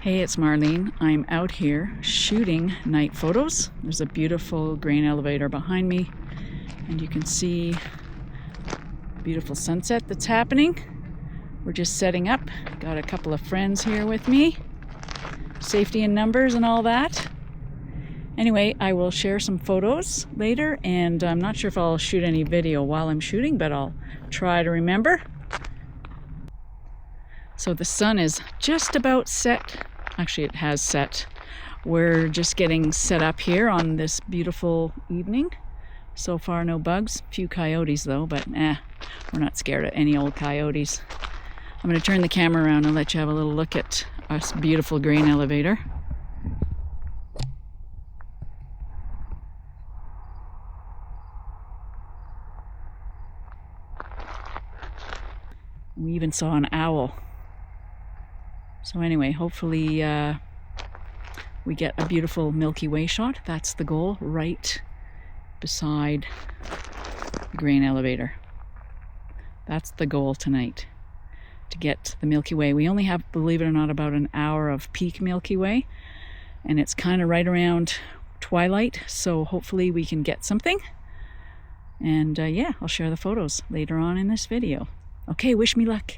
Hey, it's Marlene. I'm out here shooting night photos. There's a beautiful grain elevator behind me, and you can see a beautiful sunset that's happening. We're just setting up. Got a couple of friends here with me. Safety in numbers and all that. Anyway, I will share some photos later, and I'm not sure if I'll shoot any video while I'm shooting, but I'll try to remember. So the sun is just about set. Actually, it has set. We're just getting set up here on this beautiful evening. So far, no bugs. Few coyotes though, but we're not scared of any old coyotes. I'm going to turn the camera around and let you have a little look at this beautiful grain elevator. We even saw an owl. So anyway, hopefully we get a beautiful Milky Way shot. That's the goal, right beside the grain elevator. That's the goal tonight, to get the Milky Way. We only have, believe it or not, about an hour of peak Milky Way, and it's kind of right around twilight, so hopefully we can get something. And yeah, I'll share the photos later on in this video. Okay, wish me luck.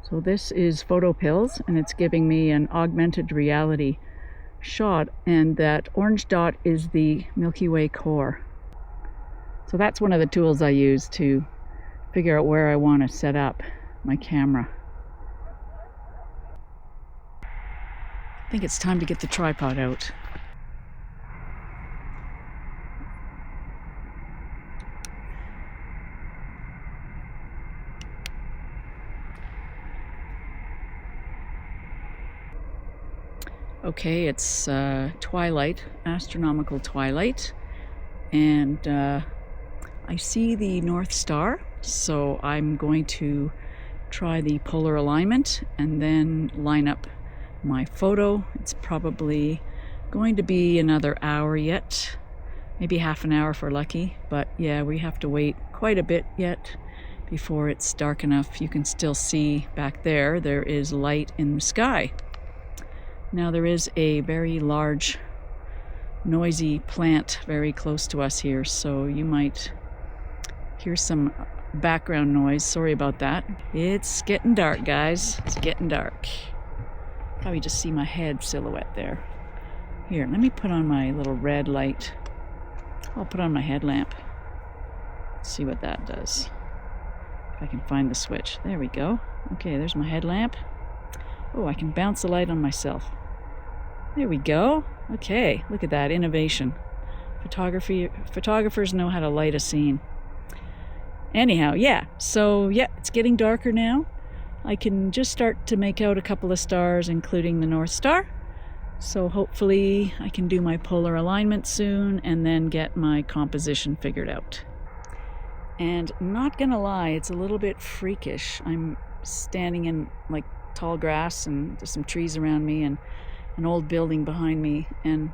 So this is Photo Pills, and it's giving me an augmented reality shot, and that orange dot is the Milky Way core. So that's one of the tools I use to figure out where I want to set up my camera. I think it's time to get the tripod out. Okay, it's twilight, astronomical twilight, and I see the North Star, so I'm going to try the polar alignment and then line up my photo. It's probably going to be another hour yet, maybe half an hour if we're lucky, but yeah, we have to wait quite a bit yet before it's dark enough. You can still see back there, there is light in the sky. Now there is a very large noisy plant very close to us here, so you might hear some background noise. Sorry about that. It's getting dark, guys. It's getting dark. Probably just see my head silhouette there. Here, let me put on my little red light. I'll put on my headlamp. See what that does. If I can find the switch. There we go. Okay, there's my headlamp. Oh, I can bounce the light on myself. There we go. Okay, look at that innovation. Photographers know how to light a scene. Anyhow, yeah, so yeah, it's getting darker now. I can just start to make out a couple of stars, including the North Star. So hopefully I can do my polar alignment soon and then get my composition figured out. And not gonna lie, it's a little bit freakish. I'm standing in like tall grass, and there's some trees around me and an old building behind me, and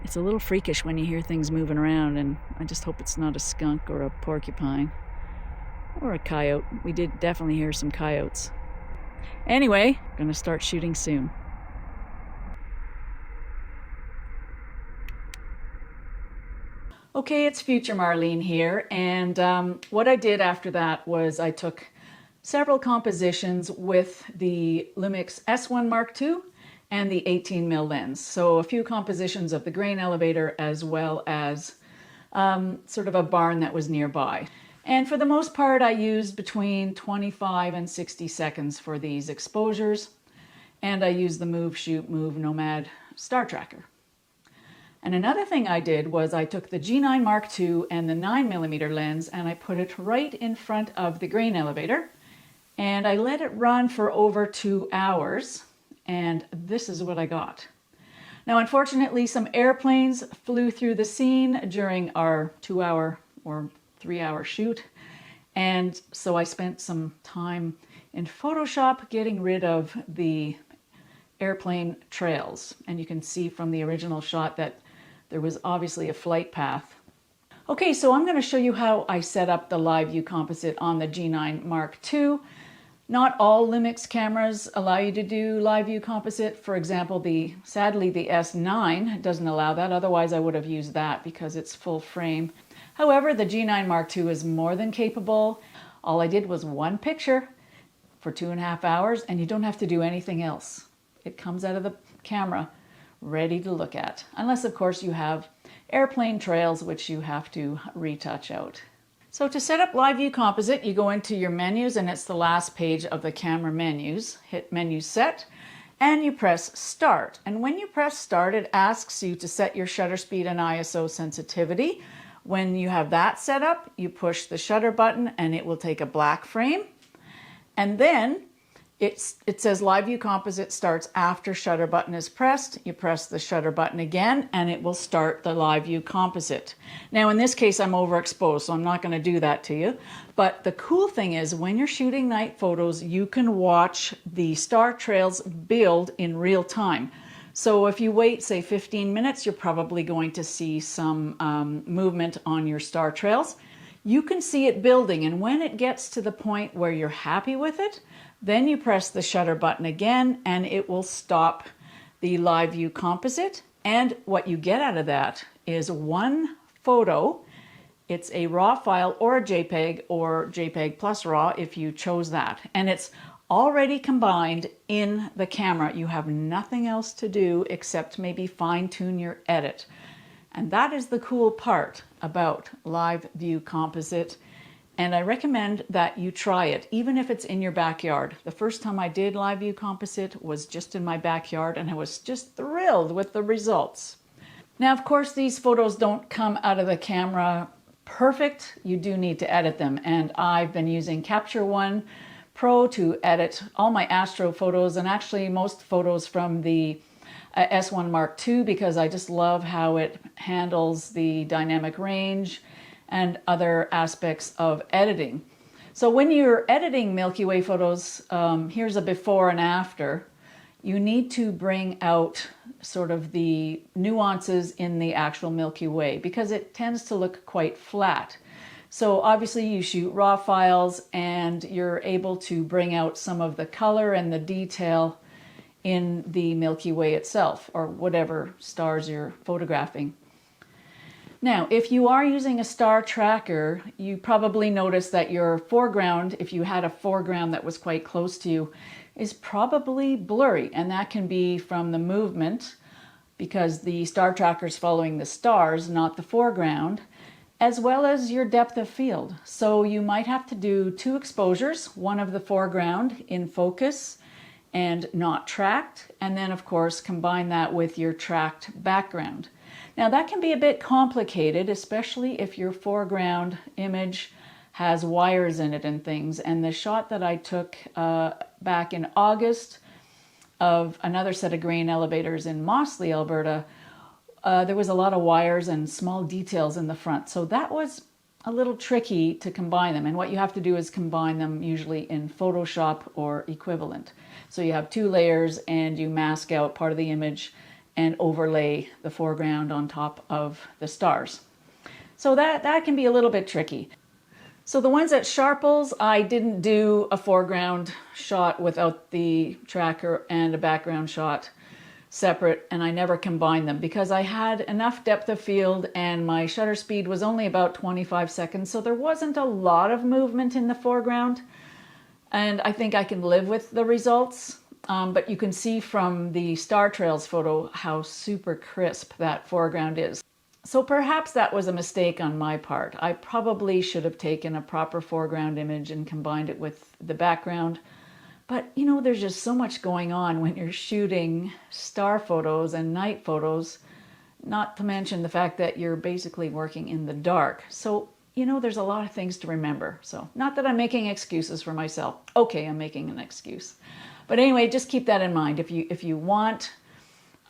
it's a little freakish when you hear things moving around, and I just hope it's not a skunk or a porcupine or a coyote. We did definitely hear some coyotes. Anyway, I'm gonna start shooting soon. Okay, it's Future Marlene here, and what I did after that was I took several compositions with the Lumix S1 Mark II and the 18mm lens. So a few compositions of the grain elevator as well as sort of a barn that was nearby. And for the most part, I used between 25 and 60 seconds for these exposures. And I used the Move, Shoot, Move Nomad Star Tracker. And another thing I did was I took the G9 Mark II and the 9mm lens, and I put it right in front of the grain elevator. And I let it run for over 2 hours, and this is what I got. Now, unfortunately, some airplanes flew through the scene during our 2-hour or 3-hour shoot, and so I spent some time in Photoshop getting rid of the airplane trails. And you can see from the original shot that there was obviously a flight path. Okay, so I'm going to show you how I set up the Live View Composite on the G9 Mark II. Not all Lumix cameras allow you to do Live View Composite. For example, sadly the S9 doesn't allow that. Otherwise I would have used that because it's full frame. However, the G9 Mark II is more than capable. All I did was one picture for 2.5 hours and you don't have to do anything else. It comes out of the camera ready to look at. Unless of course you have airplane trails which you have to retouch out. So to set up Live View Composite, you go into your menus and it's the last page of the camera menus. Hit Menu Set and you press Start. And when you press Start, it asks you to set your shutter speed and ISO sensitivity. When you have that set up, you push the shutter button and it will take a black frame. And then it says Live View Composite starts after shutter button is pressed. You press the shutter button again and it will start the Live View Composite. Now in this case I'm overexposed, so I'm not going to do that to you. But the cool thing is when you're shooting night photos, you can watch the star trails build in real time. So if you wait, say 15 minutes, you're probably going to see some movement on your star trails. You can see it building, and when it gets to the point where you're happy with it, then you press the shutter button again and it will stop the Live View Composite. And what you get out of that is one photo. It's a RAW file or a JPEG or JPEG plus RAW if you chose that. And it's already combined in the camera. You have nothing else to do except maybe fine-tune your edit. And that is the cool part about Live View Composite. And I recommend that you try it, even if it's in your backyard. The first time I did Live View Composite was just in my backyard and I was just thrilled with the results. Now, of course, these photos don't come out of the camera perfect. You do need to edit them. And I've been using Capture One Pro to edit all my Astro photos and actually most photos from the S1 Mark II because I just love how it handles the dynamic range and other aspects of editing. So when you're editing Milky Way photos, here's a before and after. You need to bring out sort of the nuances in the actual Milky Way because it tends to look quite flat. So obviously you shoot RAW files and you're able to bring out some of the color and the detail in the Milky Way itself or whatever stars you're photographing. Now, if you are using a star tracker, you probably notice that your foreground, if you had a foreground that was quite close to you, is probably blurry. And that can be from the movement because the star tracker is following the stars, not the foreground, as well as your depth of field. So you might have to do 2 exposures, one of the foreground in focus and not tracked, and then of course combine that with your tracked background. Now that can be a bit complicated, especially if your foreground image has wires in it and things. And the shot that I took back in August of another set of grain elevators in Mossley, Alberta, there was a lot of wires and small details in the front. So that was a little tricky to combine them. And what you have to do is combine them usually in Photoshop or equivalent. So you have 2 layers and you mask out part of the image and overlay the foreground on top of the stars. So that can be a little bit tricky. So the ones at Sharples, I didn't do a foreground shot without the tracker and a background shot separate, and I never combined them because I had enough depth of field and my shutter speed was only about 25 seconds, so there wasn't a lot of movement in the foreground, and I think I can live with the results. But you can see from the Star Trails photo how super crisp that foreground is. So perhaps that was a mistake on my part. I probably should have taken a proper foreground image and combined it with the background. But you know, there's just so much going on when you're shooting star photos and night photos, not to mention the fact that you're basically working in the dark. So, you know, there's a lot of things to remember. So not that I'm making excuses for myself. Okay, I'm making an excuse. But anyway, just keep that in mind. If you want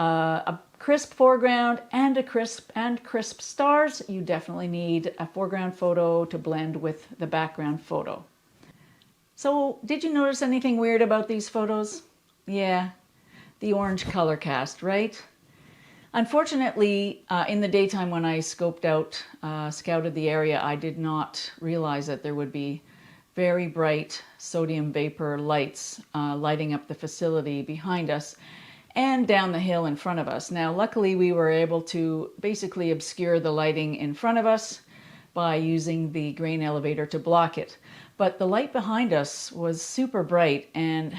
a crisp foreground and crisp stars, you definitely need a foreground photo to blend with the background photo. So did you notice anything weird about these photos? Yeah, the orange color cast, right? Unfortunately, in the daytime when I scouted the area, I did not realize that there would be very bright sodium vapor lights lighting up the facility behind us and down the hill in front of us. Now, luckily, we were able to basically obscure the lighting in front of us by using the grain elevator to block it. But the light behind us was super bright, and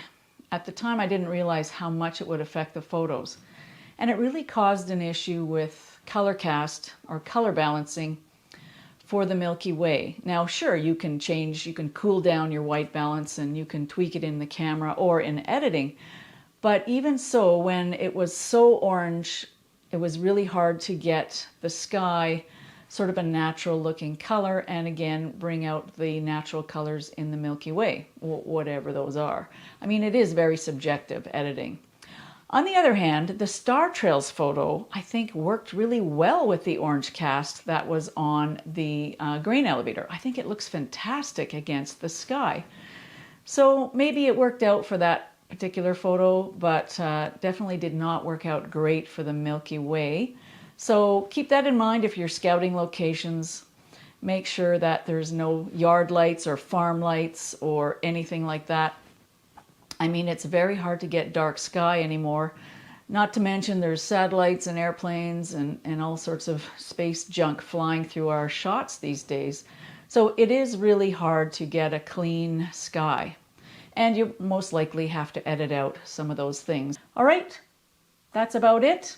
at the time I didn't realize how much it would affect the photos. And it really caused an issue with color cast or color balancing for the Milky Way. Now, sure, you can cool down your white balance and you can tweak it in the camera or in editing. But even so, when it was so orange, it was really hard to get the sky sort of a natural looking color and again, bring out the natural colors in the Milky Way, whatever those are. I mean, it is very subjective editing. On the other hand, the star trails photo, I think, worked really well with the orange cast that was on the grain elevator. I think it looks fantastic against the sky. So maybe it worked out for that particular photo, but definitely did not work out great for the Milky Way. So keep that in mind if you're scouting locations. Make sure that there's no yard lights or farm lights or anything like that. I mean, it's very hard to get dark sky anymore. Not to mention there's satellites and airplanes and all sorts of space junk flying through our shots these days. So it is really hard to get a clean sky. And you most likely have to edit out some of those things. All right, that's about it.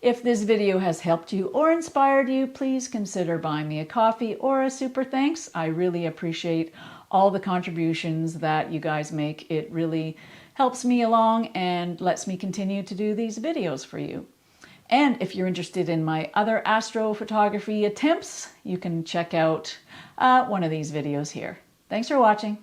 If this video has helped you or inspired you, please consider buying me a coffee or a super thanks. I really appreciate all the contributions that you guys make. It really helps me along and lets me continue to do these videos for you. And if you're interested in my other astrophotography attempts, you can check out one of these videos here. Thanks for watching.